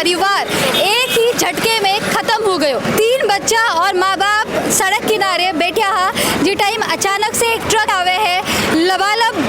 परिवार एक ही झटके में खत्म हो गयो। 3 बच्चा और माँ बाप सड़क किनारे बैठा हा जी टाइम अचानक से एक ट्रक आवे है, लबालब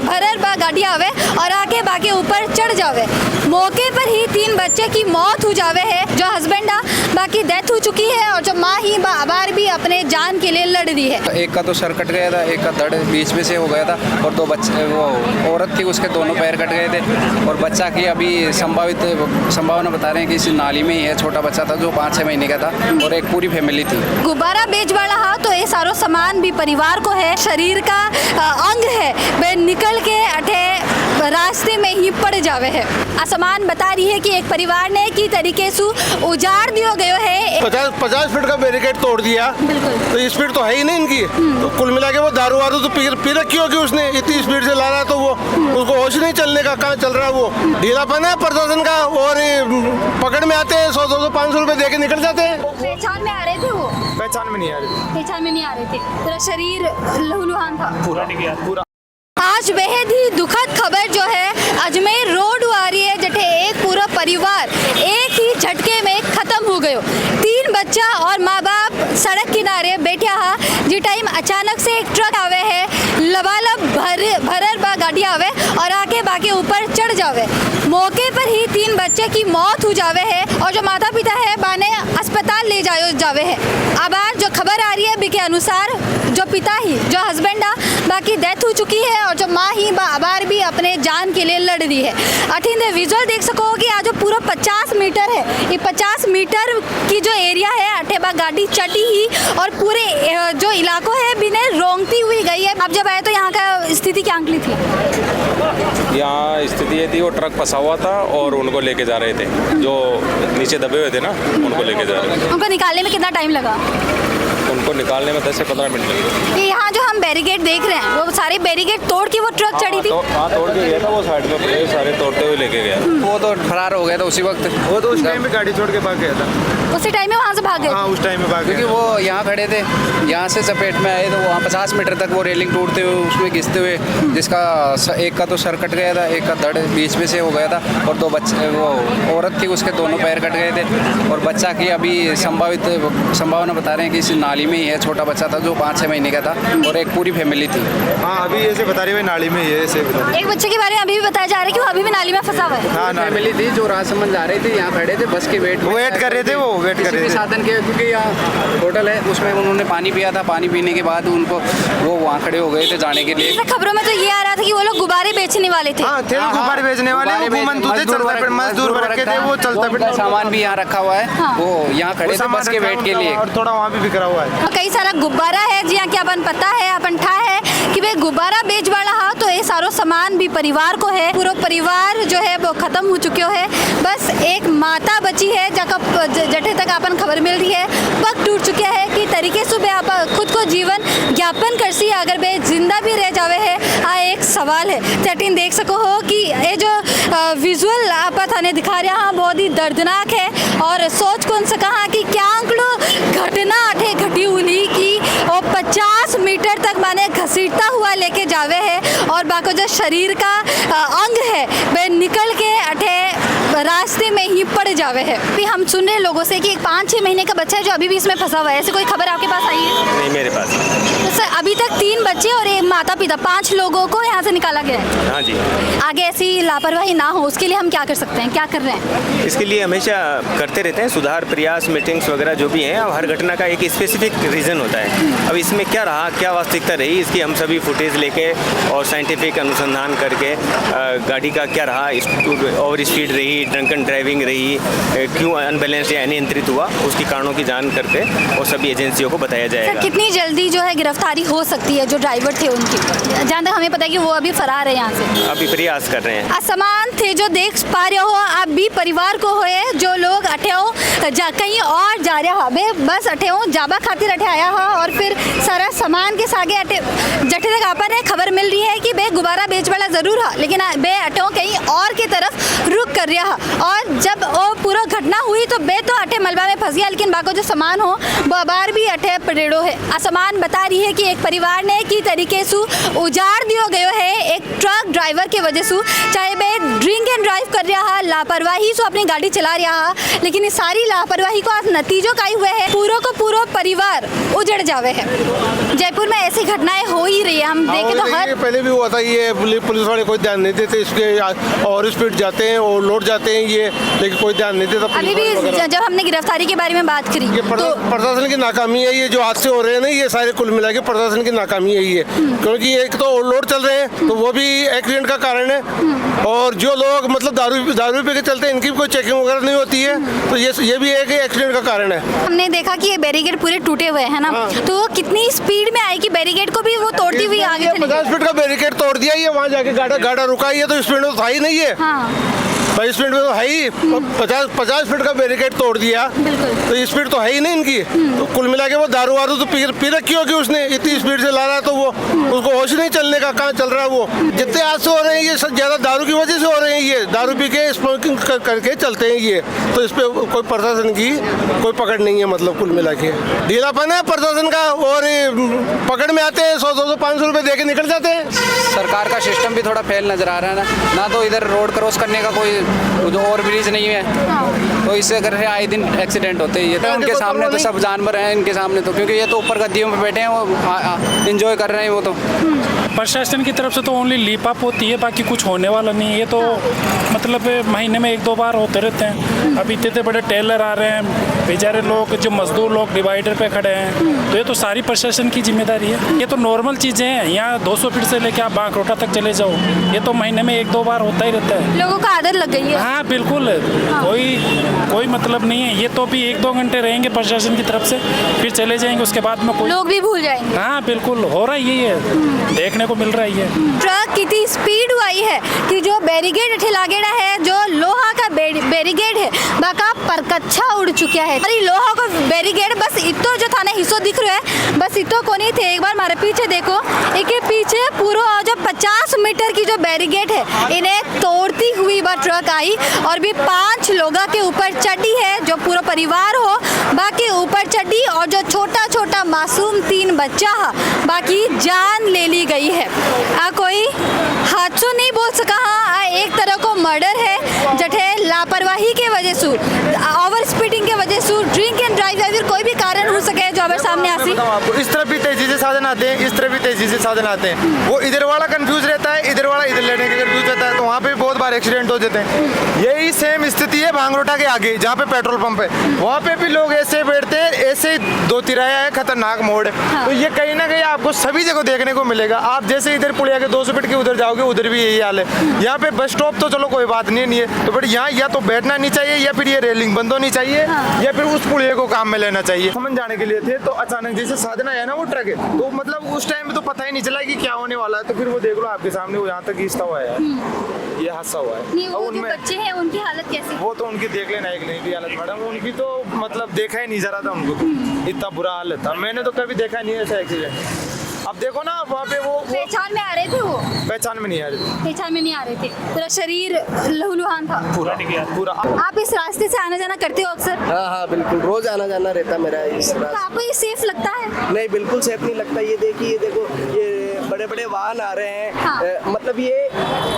भरर बा गाड़ी आवे और आके बाके ऊपर चढ़ जावे। मौके पर ही 3 बच्चे की मौत हो जावे है, जो हस्बैंड आ बाकी डेथ हो चुकी है और जो माँ ही बार भी अपने जान के लिए लड़ रही है। एक का तो सर कट गया था, एक का धड़ बीच में से हो गया था और 2 बच्चे, वो औरत थी उसके दोनों पैर कट गए थे और बच्चा की अभी संभावना बता रहे हैं कि इस नाली में ही है। छोटा बच्चा था जो 5-6 महीने का था और एक पूरी फैमिली थी। गुब्बारा बेच वाला हा तो ये सारो सामान भी परिवार को है, शरीर का अंग है, वे निकल के अठे रास्ते में ही पड़ जावे है। आसमान बता रही है कि एक परिवार ने की तरीके से उजाड़ दियो गयो है। 50 फीट का बैरिकेड तोड़ दिया, तो स्पीड तो है ही नहीं इनकी। तो कुल मिला के वो दारू वारू तो पी रखी होगी उसने, इतनी स्पीड से ला रहा तो वो उसको होश नहीं चलने का, कहाँ चल रहा वो। ढीलापन है प्रशासन का और पकड़ में आते हैं 100-200-500 रुपए दे के निकल जाते हैं। पहचान में आ रहे थे वो? पहचान में नहीं आ रहे थे। पहचान में नहीं आ रहे थे, पूरा शरीर लहूलुहान था पूरा। आज बेहद ही दुखद खबर जो है अजमेर रोड आ रही है, जठे एक पूरा परिवार एक ही झटके में खत्म हो गयो। 3 बच्चा और माँ बाप सड़क किनारे बैठा हा जी टाइम अचानक से एक ट्रक आवे है, लबालब भरर बा गाड़ी आवे और आके बाके ऊपर चढ़ जावे। मौके पर ही 3 बच्चे की मौत हो जावे है और जो माता पिता है बाने अस्पताल ले जावे है। अब आज जो खबर आ रही है बी के अनुसार जो पिता ही जो हस्बैंड आ बाकी डेथ हो चुकी है और जो माँ ही बार भी अपने जान के लिए लड़ रही है। अठिंदे विजुअल देख सको कि आज जो पूरा 50 मीटर है, ये 50 मीटर की जो एरिया है अठेबा गाड़ी चटी ही और पूरे जो इलाकों है बिने रोंगती हुई गई है। अब जब आए तो यहाँ का स्थिति क्या अंकली थी? यहाँ स्थिति ये थी, वो ट्रक फंसा हुआ था और उनको लेके जा रहे थे, जो नीचे दबे हुए थे ना उनको लेके जा रहे थे। उनको निकालने में कितना टाइम लगा? उनको निकालने में 10 से 15 मिनट लगे। यहाँ जो हम बैरिकेड देख रहे हैं वो सारे बैरिकेड तोड़ के वो ट्रक चढ़ी थी। हाँ तोड़ के गया था, वो साइड में पड़े सारे तोड़ते हुए लेके गया। वो तो फरार हो गया था उसी वक्त। वो तो उस टाइम में गाड़ी छोड़ के भाग गया था। उसी टाइम में वहाँ से भाग गए? हाँ उस टाइम में भाग गया, क्योंकि वो यहाँ खड़े थे, यहाँ से चपेट में आए तो वहाँ 50 मीटर तक वो रेलिंग टूटते हुए उसमें घिसते हुए, जिसका एक का तो सर कट गया था, एक का धड़ बीच में से हो गया था और 2 बच्चे, वो औरत थी उसके दोनों पैर कट गए थे और बच्चा की अभी संभावना बता रहे हैं कि इस नाली में ही है। छोटा बच्चा था जो 5-6 महीने का था और एक पूरी फैमिली थी। हाँ अभी ऐसे बता रही है नाली में ही है, ऐसे बता रही। एक बच्चे के बारे में अभी भी बताया जा रहा है कि वो अभी भी नाली में फंसा हुआ है। हाँ फैमिली थी जो राजसमंद जा रही थी, यहाँ खड़े थे बस के वेट कर रहे थे, वो वेट कर रहे थे साधन के, क्योंकि यहाँ होटल है उसमें उन्होंने पानी पिया था। पानी पीने के बाद उनको वो वहाँ खड़े हो गए थे जाने के लिए। खबरों में तो ये आ रहा था कि वो लोग गुब्बारे बेचने वाले थे। हाँ थे गुब्बारे बेचने वाले, मजदूर वर्ग के थे, वो चलता सामान भी यहाँ रखा हुआ है। वो यहाँ खड़े थे बस के वेट के लिए और थोड़ा वहाँ भी बिखरा हुआ है। कई सारा गुब्बारा है जी क्या अपन पता है अपन ठा है कि भाई गुब्बारा बेच वाला हा तो ये सारो सामान भी परिवार को है। पूरा परिवार जो है वो खत्म हो चुके है, बस एक माता बची है जठे तक अपन खबर मिल रही है वक्त टूट चुके है कि तरीके से आप खुद को जीवन ज्ञापन कर सी अगर वे जिंदा भी रह जावे है। एक सवाल है तटीन देख सको हो कि ये जो विजुअल आप थाने दिखा रहा हाँ बहुत ही दर्दनाक है और सोच कौन सा कहा कि क्या आंकड़ो घटना अठे घटी हुई की और 50 मीटर तक माने घसीटता हुआ लेके जावे है और बाको जो शरीर का अंग है वे निकल के अठे रास्ते में ही पड़ जावे है। अभी हम सुन रहे लोगों से कि 5-6 महीने का बच्चा है जो अभी भी इसमें फंसा हुआ है, ऐसे कोई खबर आपके पास आई है? नहीं मेरे पास। तो सर अभी तक 3 बच्चे और एक माता पिता 5 लोगों को यहाँ से निकाला गया है। हाँ जी। आगे ऐसी लापरवाही ना हो उसके लिए हम क्या कर सकते हैं, क्या कर रहे हैं? इसके लिए हमेशा करते रहते हैं सुधार प्रयास, मीटिंग्स वगैरह जो भी हैं। हर घटना का एक स्पेसिफिक रीज़न होता है। अब इसमें क्या रहा, क्या वास्तविकता रही, इसकी हम सभी फुटेज लेके और साइंटिफिक अनुसंधान करके गाड़ी का क्या रहा, ओवर स्पीड रही, ड्रंकन ड्राइविंग रही, क्यों अनबैलेंस या अनियंत्रित हुआ, उसकी कारणों की जान करके और सभी एजेंसियों को बताया जाएगा। कितनी जल्दी जो है गिरफ्तारी हो सकती है जो ड्राइवर थे उनकी? जहाँ तक हमें पता है कि वो अभी फरार है यहाँ से। अभी प्रयास कर रहे हैं। असमान थे जो देख पा रहे हो आप भी परिवार को होए जो लोग अठे हो कहीं और जा रहा हा बस अठे हो जाबा खातिर अठे आया हा और फिर सारा सामान के सागे अठे जठे तक आपन है खबर मिल रही है कि बे गुब्बारा बेच वाला जरूर हा लेकिन बे अठे कहीं और की तरफ रुक कर रहा और जब वो पूरा घटना हुई तो बे तो अठे मलबा में फंस गया लेकिन बाको जो सामान हो वो बार भी अठे परेड़ो है। असमान बता रही है कि एक परिवार ने की तरीके से उजाड़ दियो गयो है एक ट्रक ड्राइवर के वजह से, चाहे बे ड्रिंक एंड ड्राइव कर रहा, लापरवाही से अपनी गाड़ी चला रहा, लेकिन इस सारी लापरवाही को आज नतीजों का ही हुए है पूरा को पूरा परिवार उजड़ जावे है। जयपुर में ऐसी घटनाएं हो ही रही है, हम देखें तो हर पहले भी हुआ था ये, पुलिस वाले कोई ध्यान नहीं देते इसके, और स्पीड जाते हैं और लौट जाते हैं ये, लेकिन कोई ध्यान नहीं देता। अभी भी जब हमने गिरफ्तारी के बारे में बात करी ये तो प्रशासन की नाकामी है, ये जो हादसे हो रहे हैं ना ये सारे कुल मिला के प्रशासन की नाकामी है ये, क्योंकि एक तो ओवरलोड चल रहे हैं तो वो भी एक्सीडेंट का कारण है, और जो लोग मतलब दारू पी के चलते हैं इनकी भी कोई चेकिंग वगैरह नहीं होती है, तो ये भी एक एक्सीडेंट का कारण है। हमने देखा कि ये बैरिकेड पूरे टूटे हुए हैं ना, तो वो कितनी स्पीड में आई कि बैरिकेड को भी वो तोड़ती हुई आगे चली 50 फीट का बैरिकेड तोड़ दिया, ये वहाँ जाके गाड़ा रुका, ये तो स्पीड में तो था ही नहीं है। हाँ 22 मिनट में तो है ही, 50 फीट का बैरिकेड तोड़ दिया, तो स्पीड तो है ही नहीं इनकी, तो कुल मिला के वो दारू वारू तो पी रखी होगी उसने, इतनी स्पीड से ला रहा है तो वो उसको होश नहीं चलने का, कहाँ चल रहा है वो। जितने हादसे हो रहे हैं ये सब ज्यादा दारू की वजह से हो रहे हैं, ये दारू पी के स्मोकिंग करके चलते हैं ये, तो इस पर कोई प्रशासन की कोई पकड़ नहीं है, मतलब कुल मिला के ढीलापन है प्रशासन का, और पकड़ में आते हैं 100-200-500 रुपए दे के निकल जाते हैं। सरकार का सिस्टम भी थोड़ा फेल नज़र आ रहा है ना तो इधर रोड क्रॉस करने का कोई जो ओवर ब्रिज नहीं है, तो इससे अगर आए दिन एक्सीडेंट होते ही है, तो उनके सामने तो सब जानवर हैं इनके सामने, तो क्योंकि ये तो ऊपर गद्दियों में बैठे हैं, वो एंजॉय कर रहे हैं वो तो। प्रशासन की तरफ से तो ओनली लीप अप होती है, बाकी कुछ होने वाला नहीं है। ये तो मतलब महीने में 1-2 बार होते रहते हैं। अब इतने बड़े टेलर आ रहे हैं, बेचारे लोग जो मजदूर लोग डिवाइडर पे खड़े हैं, तो ये तो सारी प्रशासन की जिम्मेदारी है। ये तो नॉर्मल चीज़ें हैं, यहाँ 200 फीट से लेकर आप बांकरोटा तक चले जाओ, ये तो महीने में 1-2 बार होता ही रहता है। लोगों को आदत लग गई है। हाँ बिल्कुल, कोई मतलब नहीं है। ये तो भी 1-2 घंटे रहेंगे प्रशासन की तरफ से, फिर चले जाएंगे, उसके बाद में कोई लोग भी भूल जाएंगे। हाँ बिल्कुल हो रहा है, यही है, देखने को मिल रहा है। ये ट्रक कितनी स्पीड आई है कि जो बैरिकेड ठेलागेड़ा है, जो लोहा का बैरिकेड है बाका परकच्छा उड़ चुका है। अरे लोहा का बैरिकेड बस इतो जो था ना हिस्सों दिख रहा है, बस इतो को नहीं थे। एक बार हमारे पीछे देखो, एक पीछे पूरा जो 50 मीटर की जो बैरिकेड है इन्हें तोड़ती हुई वह ट्रक आई, और भी 5 लोगों के ऊपर चढ़ी है, जो पूरा परिवार हो बाकी ऊपर चढ़ी, और जो छोटा छोटा मासूम 3 बच्चा है बाकी जान ले ली गई है। कोई हादसा नहीं बोल सका, हाँ एक तरह को मर्डर है जठे लापरवाही के वजह से, ओवर स्पीडिंग के वजह से, ड्रिंक एंड ड्राइव या फिर कोई भी कारण हो सके जो हमारे सामने आसी। आपको इस तरफ भी तेजी से साधन आते हैं, इस तरफ भी तेजी से साधन आते हैं, वो इधर वाला कंफ्यूज रहता है, इधर वाला इधर लेने के कंफ्यूज रहता है, तो वहाँ पे बहुत बार एक्सीडेंट हो जाते हैं। यही सेम स्थिति है भांगरोटा के आगे जहाँ पे पेट्रोल पंप है, वहाँ पे भी लोग ऐसे बैठते हैं, ऐसे 2 तिराया है, खतरनाक मोड़ है। तो ये कहीं ना कहीं आपको सभी जगह देखने को मिलेगा। आप जैसे इधर पुलिया के 200 फीट के उधर जाओगे, उधर भी यही हाल है। यहाँ पे बस स्टॉप तो चलो कोई बात नहीं है, तो बट यहाँ या तो बैठना नहीं चाहिए, या फिर ये रेलिंग बंद होनी चाहिए, या फिर उस पुलिया को काम में लेना चाहिए। समझ जाने के लिए थे, तो अचानक जैसे साधन आया ना वो ट्रक है, तो मतलब उस टाइम में तो पता ही नहीं चला कि क्या होने वाला है, तो फिर वो देख लो आपके सामने वो यहाँ तक घिसता हुआ है, ये हादसा हुआ है। वो जो बच्चे हैं उनकी हालत कैसी? वो तो उनकी देख लेना, एक नहीं की हालत मैडम, उनकी तो मतलब देखा ही नहीं जा रहा था उनको, इतना बुरा हाल था। मैंने तो कभी देखा नहीं है ऐसा एक्सीडेंट। अब देखो ना वहाँ पे वो पहचान में आ रहे थे, वो पहचान में नहीं आ रही थी, पहचान में नहीं आ रहे थे, पूरा शरीर लहूलुहान था पूरा। आप इस रास्ते से आना जाना करते हो अक्सर? हाँ बिल्कुल, रोज आना जाना रहता मेरा इस तो रास्ते। आपको ये सेफ लगता है? नहीं बिल्कुल सेफ नहीं लगता। ये देखिए, ये देखो, ये बड़े बड़े वाहन आ रहे हैं। हाँ। मतलब ये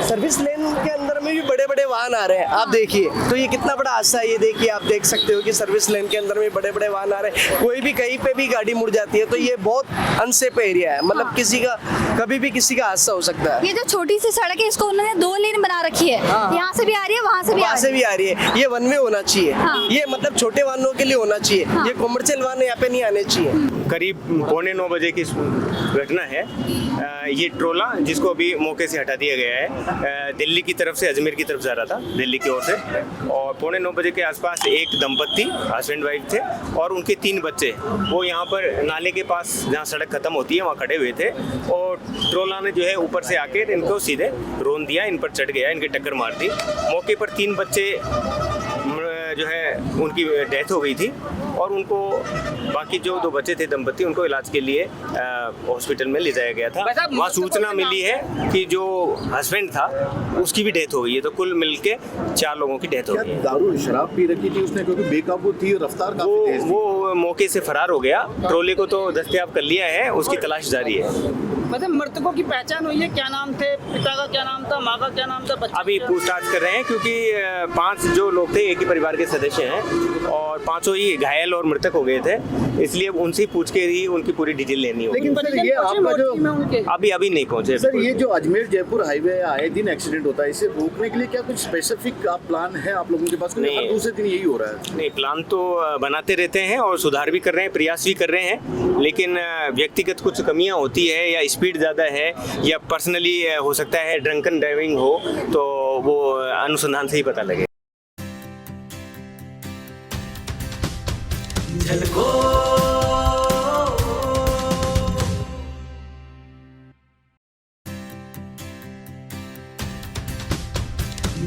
सर्विस लेन के अंदर में भी बड़े बड़े वाहन आ रहे हैं। आप देखिए तो ये कितना बड़ा हादसा है। ये देखिए, आप देख सकते हो कि सर्विस लेन के अंदर में बड़े बड़े वाहन आ रहे हैं, कोई भी कहीं पे भी गाड़ी मुड़ जाती है, तो ये बहुत अनसेफ एरिया है। मतलब किसी का कभी भी किसी का हादसा हो सकता है। ये जो छोटी सी सड़क है इसको उन्होंने 2 लेन बना रखी है, यहाँ से भी आ रही है, वहाँ से भी आ रही है। ये 1 वे होना चाहिए। हाँ। ये मतलब छोटे वाहनों के लिए होना चाहिए। हाँ। ये कॉमर्शियल वाहन यहाँ पे नहीं आने चाहिए। करीब 9:15 बजे की घटना है। ये ट्रोला जिसको अभी मौके से हटा दिया गया है, दिल्ली की तरफ से अजमेर की तरफ जा रहा था, दिल्ली की ओर से, और 9:15 बजे के आसपास एक दंपत्ति हस्बैंड वाइफ थे और उनके 3 बच्चे, वो यहाँ पर नाले के पास जहाँ सड़क खत्म होती है वहाँ खड़े हुए थे, और ट्रोला ने जो है ऊपर से आके इनको सीधे रोन दिया, इन पर चढ़ गया, इनकी टक्कर मार दी। मौके पर 3 बच्चे जो है उनकी डेथ हो गई थी, और उनको बाकी जो 2 बच्चे थे दंपत्ति, उनको इलाज के लिए हॉस्पिटल में ले जाया गया था। वहाँ सूचना मिली है कि जो हस्बैंड था उसकी भी डेथ हो गई है, तो कुल मिलके 4 लोगों की डेथ हो गई है। दारू शराब पी रखी थी उसने, क्योंकि बेकाबू थी, रफ्तार काफी तेज थी। वो मौके से फरार हो गया। ट्रोले को तो दस्तयाब कर लिया है, उसकी तलाश जारी है। मतलब मृतकों की पहचान हुई है, क्या नाम थे, पिता का क्या नाम था, माँ का क्या नाम था, बच्चे अभी पूछताछ कर रहे हैं क्योंकि 5 जो लोग थे एक ही परिवार के सदस्य हैं और 5 ही घायल और मृतक हो गए थे, इसलिए उनसे पूछ के ही उनकी पूरी डिटेल लेनी होगी। लेकिन सर ये आपका जो अभी नहीं पहुंचे सर, ये जो अजमेर जयपुर हाईवे आए दिन एक्सीडेंट होता है, इसे रोकने के लिए क्या कुछ स्पेसिफिक आप प्लान है आप लोगों के पास? नहीं। हर दूसरे दिन यही हो रहा है। नहीं, प्लान तो बनाते रहते हैं और सुधार भी कर रहे हैं, प्रयास भी कर रहे हैं, लेकिन व्यक्तिगत कुछ कमियां होती है या स्पीड ज़्यादा है या पर्सनली हो सकता है ड्रंकन ड्राइविंग हो, तो वो अनुसंधान से ही पता लगे।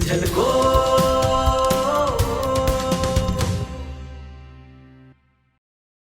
झलको